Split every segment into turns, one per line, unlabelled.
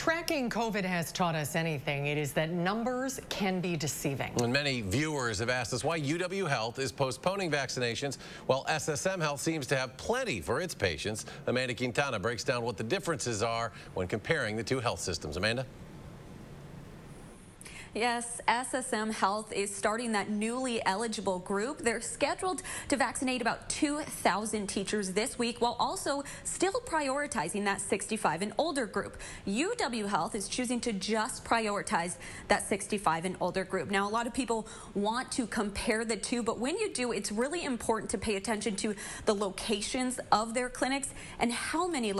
tracking COVID has taught us anything, it is that numbers can be deceiving.
And many viewers have asked us why UW Health is postponing vaccinations while SSM Health seems to have plenty for its patients. Amanda Quintana breaks down what the differences are when comparing the two health systems. Amanda?
Yes, SSM Health is starting that newly eligible group. They're scheduled to vaccinate about 2,000 teachers this week while also still prioritizing that 65 and older group. UW Health is choosing to just prioritize that 65 and older group. Now, a lot of people want to compare the two, but when you do, it's really important to pay attention to the locations of their clinics and how many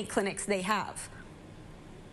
clinics they have.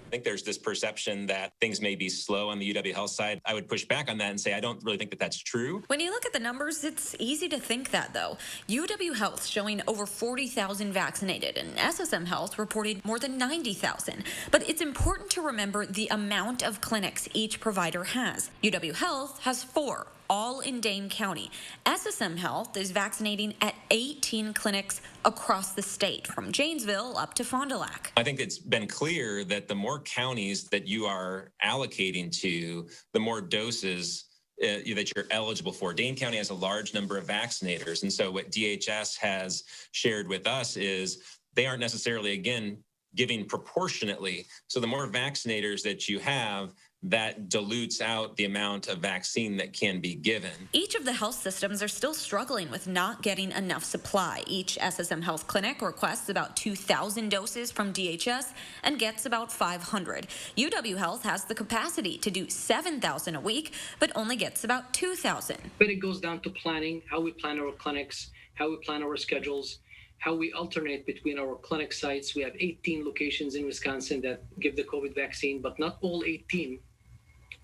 I think there's this perception that things may be slow on the UW Health side. I would push back on that and say I don't really think that that's true.
When you look at the numbers, it's easy to think that, though. UW Health showing over 40,000 vaccinated, and SSM Health reported more than 90,000. But it's important to remember the amount of clinics each provider has. UW Health has 4. All in Dane County. SSM Health is vaccinating at 18 clinics across the state, from Janesville up to Fond du Lac.
I think it's been clear that the more counties that you are allocating to, the more doses that you're eligible for. Dane County has a large number of vaccinators, and so what DHS has shared with us is they aren't necessarily, again, giving proportionately. So the more vaccinators that you have, that dilutes out the amount of vaccine that can be given.
Each of the health systems are still struggling with not getting enough supply. Each SSM Health clinic requests about 2,000 doses from DHS and gets about 500. UW Health has the capacity to do 7,000 a week, but only gets about 2,000.
But it goes down to planning, how we plan our clinics, how we plan our schedules, how we alternate between our clinic sites. We have 18 locations in Wisconsin that give the COVID vaccine, but not all 18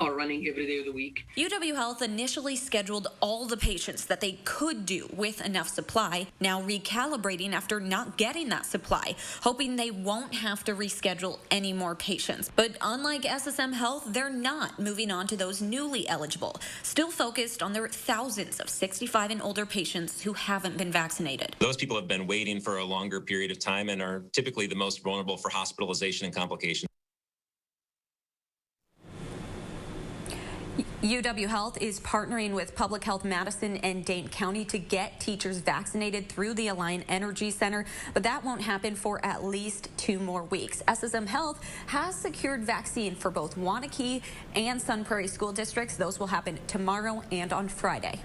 are running every day of the week.
UW Health initially scheduled all the patients that they could do with enough supply, now recalibrating after not getting that supply, hoping they won't have to reschedule any more patients. But unlike SSM Health, they're not moving on to those newly eligible, still focused on their thousands of 65 and older patients who haven't been vaccinated.
Those people have been waiting for a longer period of time and are typically the most vulnerable for hospitalization and complications.
UW Health is partnering with Public Health Madison and Dane County to get teachers vaccinated through the Alliant Energy Center, but that won't happen for at least 2 more weeks. SSM Health has secured vaccine for both Waunakee and Sun Prairie school districts. Those will happen tomorrow and on Friday.